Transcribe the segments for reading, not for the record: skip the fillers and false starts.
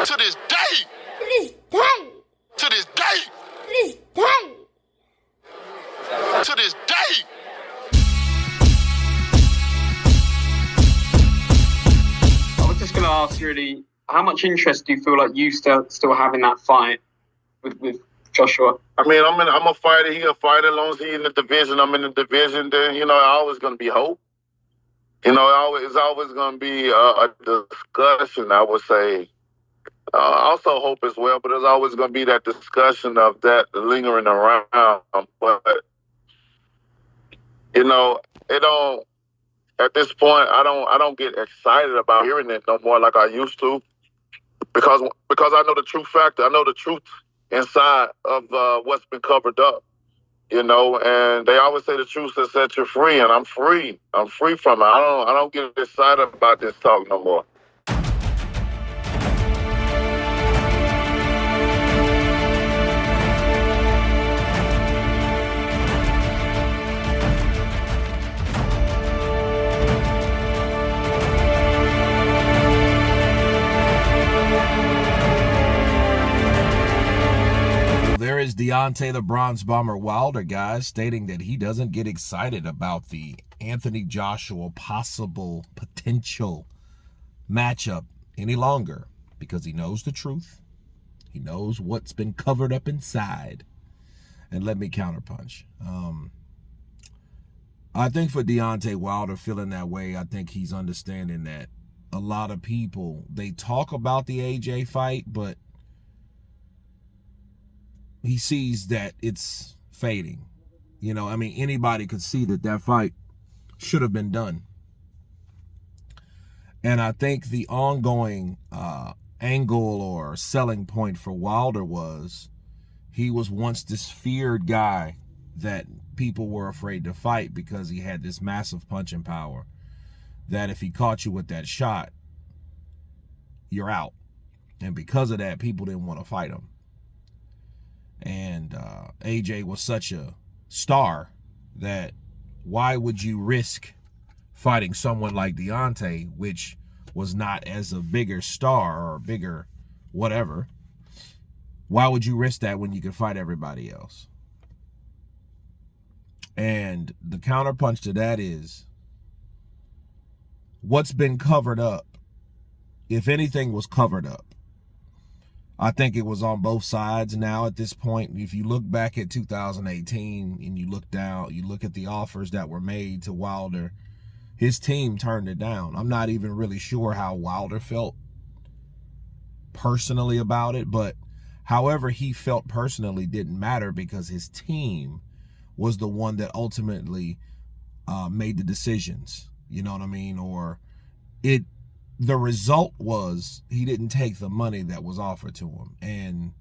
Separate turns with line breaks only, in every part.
To this day.
To this day.
To this day.
To this day.
To this day.
I was just going to ask, really, how much interest do you feel like you still have in that fight with Joshua?
I mean, I'm a fighter. He a fighter. As long as he in the division, I'm in the division. Then always going to be hope. It's always going to be a discussion. I would say. Also hope as well, but there's always going to be that discussion of that lingering around. But it don't. At this point, I don't get excited about hearing it no more like I used to, because I know the true factor. I know the truth inside of what's been covered up. And they always say the truth will set you free, and I'm free. I'm free from it. I don't get excited about this talk no more.
There is Deontay the Bronze Bomber Wilder, guys, stating that he doesn't get excited about the Anthony Joshua potential matchup any longer because he knows the truth. He knows what's been covered up inside. And let me counterpunch. I think for Deontay Wilder feeling that way, I think he's understanding that a lot of people, they talk about the AJ fight, but he sees that it's fading. Anybody could see that fight should have been done. And I think the ongoing angle or selling point for Wilder was he was once this feared guy that people were afraid to fight because he had this massive punching power that if he caught you with that shot, you're out. And because of that, people didn't want to fight him. And AJ was such a star that why would you risk fighting someone like Deontay, which was not as a bigger star or a bigger whatever? Why would you risk that when you could fight everybody else? And the counterpunch to that is what's been covered up, if anything was covered up, I think it was on both sides now at this point. If you look back at 2018 and you look at the offers that were made to Wilder, his team turned it down. I'm not even really sure how Wilder felt personally about it, but however he felt personally didn't matter because his team was the one that ultimately made the decisions. You know what I mean? Or the result was he didn't take the money that was offered to him. And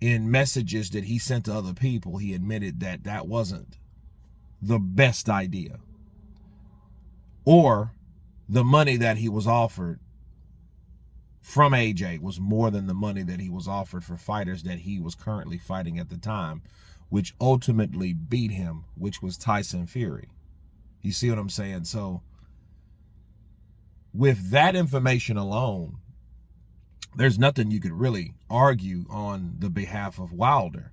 in messages that he sent to other people, he admitted that that wasn't the best idea. Or the money that he was offered from AJ was more than the money that he was offered for fighters that he was currently fighting at the time, which ultimately beat him, which was Tyson Fury. You see what I'm saying? So with that information alone, there's nothing you could really argue on the behalf of Wilder.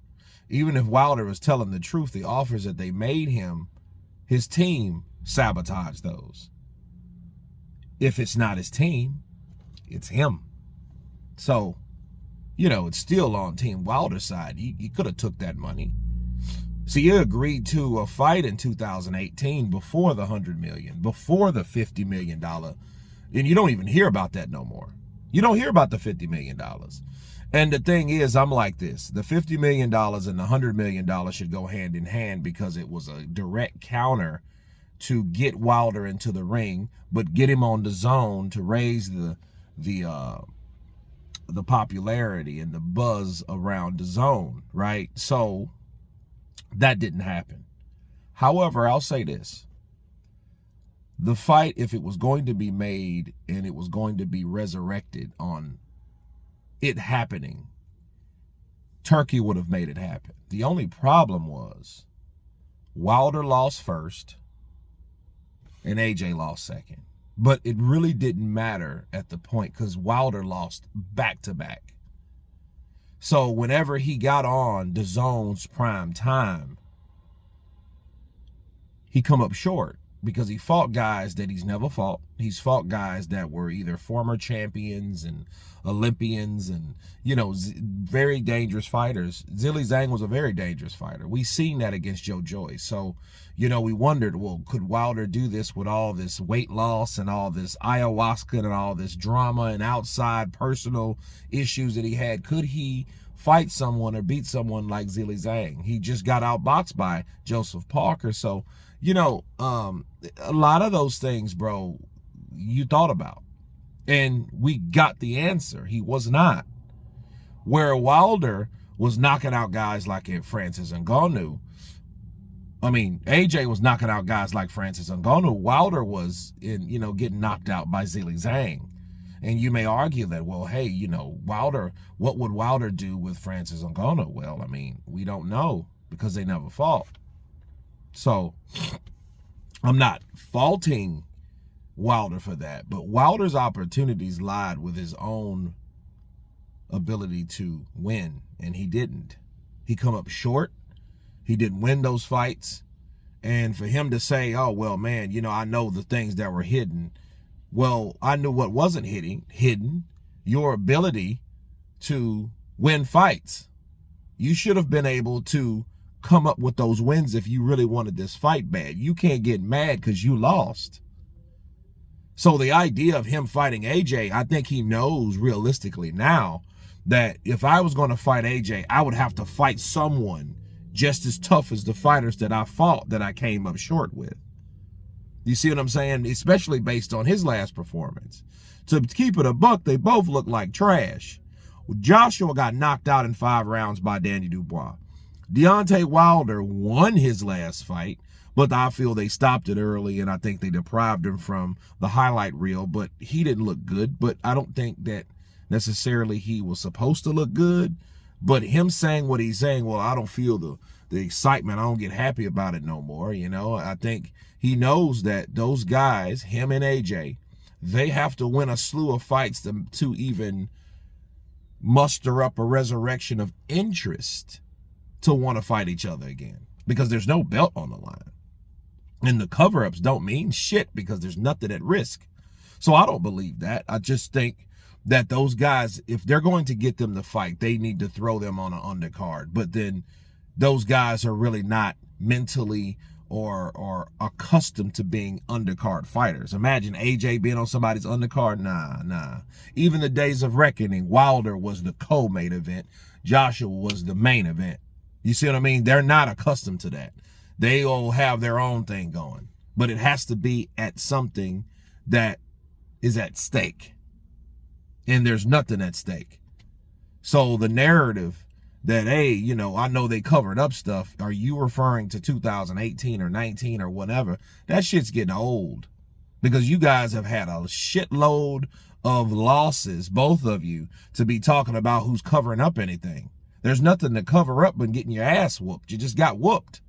Even if Wilder was telling the truth, the offers that they made him, his team sabotaged those. If it's not his team, it's him. So, it's still on Team Wilder's side. He could have took that money. See, he agreed to a fight in 2018 before the $100 million, before the $50 million. And you don't even hear about that no more. You don't hear about the $50 million. And the thing is, I'm like this. The $50 million and the $100 million should go hand in hand because it was a direct counter to get Wilder into the ring, but get him on the zone to raise the popularity and the buzz around the zone, right? So that didn't happen. However, I'll say this. The fight, if it was going to be made and it was going to be resurrected on it happening, Turkey would have made it happen. The only problem was Wilder lost first and AJ lost second. But it really didn't matter at the point because Wilder lost back-to-back. So whenever he got on the Zone's prime time, he come up short because he fought guys that he's never fought. He's fought guys that were either former champions and Olympians and, you know, very dangerous fighters. Zhilei Zhang was a very dangerous fighter. We seen that against Joe Joyce. So, you know, we wondered, well, could Wilder do this with all this weight loss and all this ayahuasca and all this drama and outside personal issues that he had? Could he fight someone or beat someone like Zhilei Zhang? He just got outboxed by Joseph Parker. So, you know, a lot of those things, bro, you thought about. And we got the answer. He was not. Where Wilder was knocking out guys like Francis Ngannou. I mean, AJ was knocking out guys like Francis Ngannou. Wilder was, getting knocked out by Zhilei Zhang. And you may argue that, well, hey, you know, Wilder, what would Wilder do with Francis Ngannou? Well, I mean, we don't know because they never fought. So I'm not faulting Wilder for that, but Wilder's opportunities lied with his own ability to win, and he didn't. He come up short. He didn't win those fights. And for him to say, oh, well, man, you know, I know the things that were hidden. Well, I knew what wasn't hidden, your ability to win fights. You should have been able to come up with those wins if you really wanted this fight bad. You can't get mad because you lost. So the idea of him fighting AJ, I think he knows realistically now that if I was going to fight AJ, I would have to fight someone just as tough as the fighters that I fought that I came up short with. You see what I'm saying? Especially based on his last performance. To keep it a buck, they both look like trash. Joshua got knocked out in 5 rounds by Danny Dubois. Deontay Wilder won his last fight, but I feel they stopped it early, and I think they deprived him from the highlight reel, but he didn't look good. But I don't think that necessarily he was supposed to look good. But him saying what he's saying, well, I don't feel the excitement. I don't get happy about it no more. You know, I think he knows that those guys, him and AJ, they have to win a slew of fights to even muster up a resurrection of interest to want to fight each other again, because there's no belt on the line. And the cover-ups don't mean shit because there's nothing at risk. So I don't believe that. I just think that those guys, if they're going to get them to fight, they need to throw them on an undercard. But then those guys are really not mentally or accustomed to being undercard fighters. Imagine AJ being on somebody's undercard. Nah. Even the days of reckoning, Wilder was the co-main event. Joshua was the main event. You see what I mean? They're not accustomed to that. They all have their own thing going. But it has to be at something that is at stake. And there's nothing at stake. So the narrative that, hey, you know, I know they covered up stuff. Are you referring to 2018 or 19 or whatever? That shit's getting old. Because you guys have had a shitload of losses, both of you, to be talking about who's covering up anything. There's nothing to cover up but getting your ass whooped. You just got whooped.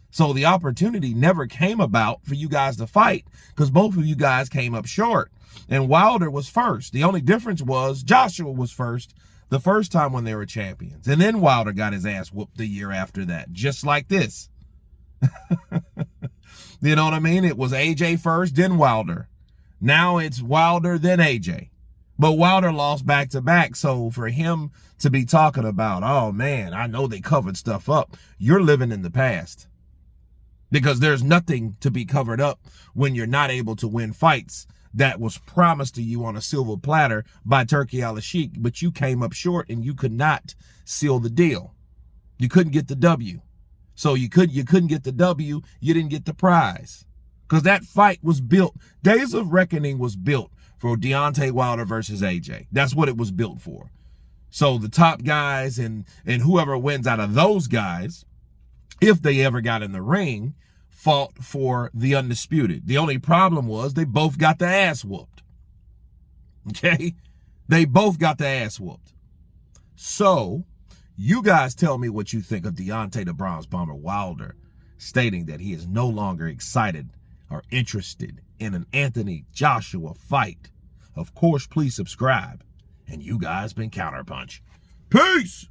So the opportunity never came about for you guys to fight because both of you guys came up short. And Wilder was first. The only difference was Joshua was first the first time when they were champions. And then Wilder got his ass whooped the year after that, just like this. You know what I mean? It was AJ first, then Wilder. Now it's Wilder, then AJ. But Wilder lost back-to-back, so for him to be talking about, oh, man, I know they covered stuff up, you're living in the past. Because there's nothing to be covered up when you're not able to win fights that was promised to you on a silver platter by Turki Al-Sheikh, but you came up short and you could not seal the deal. You couldn't get the W. So you couldn't get the W, you didn't get the prize. Because that fight was built, Days of Reckoning was built for Deontay Wilder versus AJ. That's what it was built for. So the top guys and whoever wins out of those guys, if they ever got in the ring, fought for the undisputed. The only problem was they both got the ass whooped. Okay? They both got the ass whooped. So, you guys tell me what you think of Deontay the Bronze Bomber Wilder stating that he is no longer excited or interested in an Anthony Joshua fight. Of course, please subscribe. And you guys been Counterpunch. Peace!